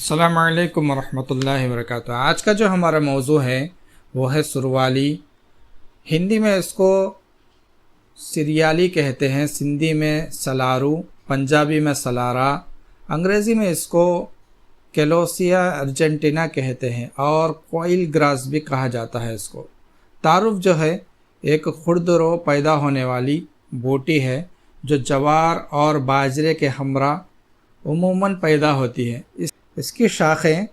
अस्सलामु अलैकुम वरहमतुल्लाहि वबरकातुहू। आज का जो हमारा मौजू है वो है सुरवाली। हिंदी में इसको सिरियाली कहते हैं, सिंधी में सलारू, पंजाबी में सलारा, अंग्रेज़ी में इसको कैलोसिया अर्जेंटीना कहते हैं और कोइल ग्रास भी कहा जाता है इसको। तारुफ जो है एक खुरदरो पैदा होने वाली बोटी है जो जवार और बाजरे के हमरा उमूमन पैदा होती है। इसकी शाखें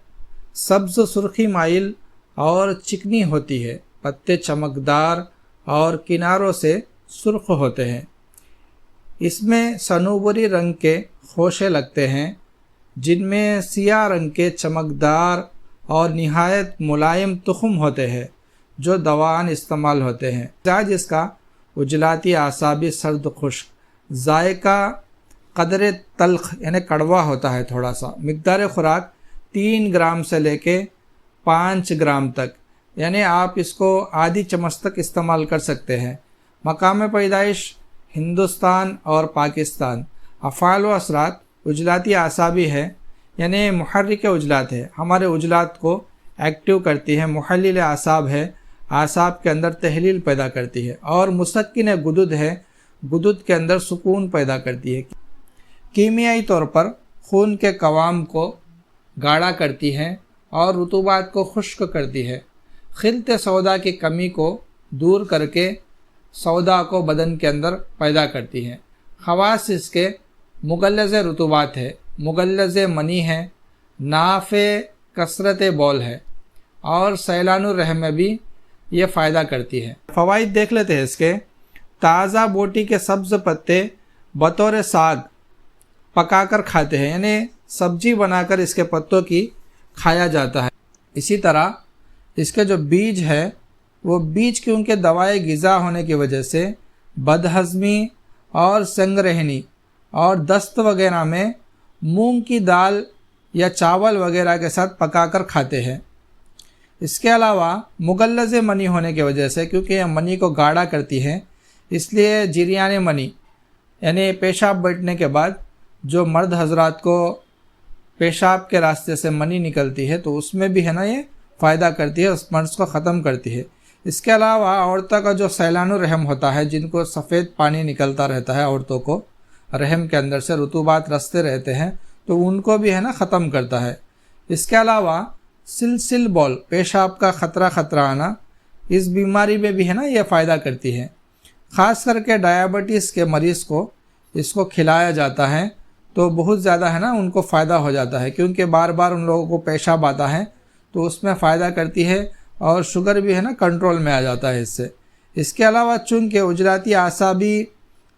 सब्ज़ सुर्खी माइल और चिकनी होती है। पत्ते चमकदार और किनारों से सुर्ख होते हैं। इसमें सनूबरी रंग के खोशे लगते हैं जिनमें सियाह रंग के चमकदार और निहायत मुलायम तुख़म होते हैं जो दवान इस्तेमाल होते हैं। मिजाज इसका उजलाती, आसाबी, सर्द, खुश्क, जायका कदरे तल्ख यानी कड़वा होता है थोड़ा सा। मिक़दार खुराक 3 ग्राम से लेके 5 ग्राम तक, यानी आप इसको आधी चम्मच तक इस्तेमाल कर सकते हैं। मकाम पैदाइश हिंदुस्तान और पाकिस्तान। अफ़ाल व असरात उजलाती आसाबी है यानी मुहर्रिक उजलात है, हमारे उजलात को एक्टिव करती है। मुहल्लिल आसाब है, आसाब के अंदर तहलील पैदा करती है। और मुसक्किन गुदुद है, गुदुद के अंदर सुकून पैदा करती है। कीमियाई तौर पर खून के कवाम को गाढ़ा करती है और रुतूबात को खुश्क करती है। खिलत सौदा की कमी को दूर करके सौदा को बदन के अंदर पैदा करती है। खवास इसके मुगल्लज़ रुतूबात है, मुगल्लज़ मनी है, नाफ़े कसरत बौल है और सैलानुर रहम में भी ये फ़ायदा करती है। फ़वाइद देख लेते हैं इसके। ताज़ा बोटी के सब्ज़ पत्ते बतौर साग पकाकर खाते हैं, यानी सब्जी बनाकर इसके पत्तों की खाया जाता है। इसी तरह इसके जो बीज है वो बीज के उनके दवाई ग़िज़ा होने की वजह से बदहज़मी और संगरहनी और दस्त वगैरह में मूंग की दाल या चावल वगैरह के साथ पकाकर खाते हैं। इसके अलावा मुगल्लज़ मनी होने की वजह से, क्योंकि यह मनी को गाढ़ा करती है, इसलिए जिरियान मनी यानी पेशाब बैठने के बाद जो मर्द हजरात को पेशाब के रास्ते से मनी निकलती है तो उसमें भी है ना ये फ़ायदा करती है, उस मर्ज़ को ख़त्म करती है। इसके अलावा औरतों का जो सैलानुर रहम होता है, जिनको सफ़ेद पानी निकलता रहता है, औरतों को रहम के अंदर से रुतूबात रसते रहते हैं, तो उनको भी है ना ख़त्म करता है। इसके अलावा सिलसिल बॉल, पेशाब का ख़तरा आना, इस बीमारी में भी है ना ये फ़ायदा करती है। ख़ास करके डायबिटीज़ के मरीज़ को इसको खिलाया जाता है तो बहुत ज़्यादा है ना उनको फ़ायदा हो जाता है, क्योंकि बार बार उन लोगों को पेशाब आता है तो उसमें फ़ायदा करती है और शुगर भी है ना कंट्रोल में आ जाता है इससे। इसके अलावा चूँकि उजलाती आसाबी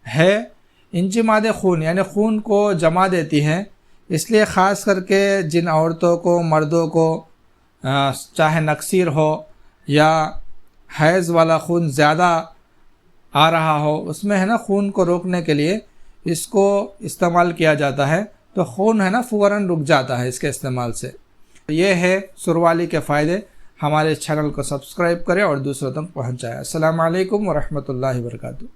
है, इंजिमाद खून यानी खून को जमा देती है, इसलिए ख़ास करके जिन औरतों को, मर्दों को चाहे नक्सीर हो या हैज़ वाला खून ज़्यादा आ रहा हो, उसमें है ना खून को रोकने के लिए इसको इस्तेमाल किया जाता है, तो खून है ना फ़ौरन रुक जाता है इसके इस्तेमाल से। ये है सुरवाली के फ़ायदे। हमारे चैनल को सब्सक्राइब करें और दूसरों तक पहुँचाएँ। अस्सलामु अलैकुम वरहमतुल्लाहि वबरकातुहू।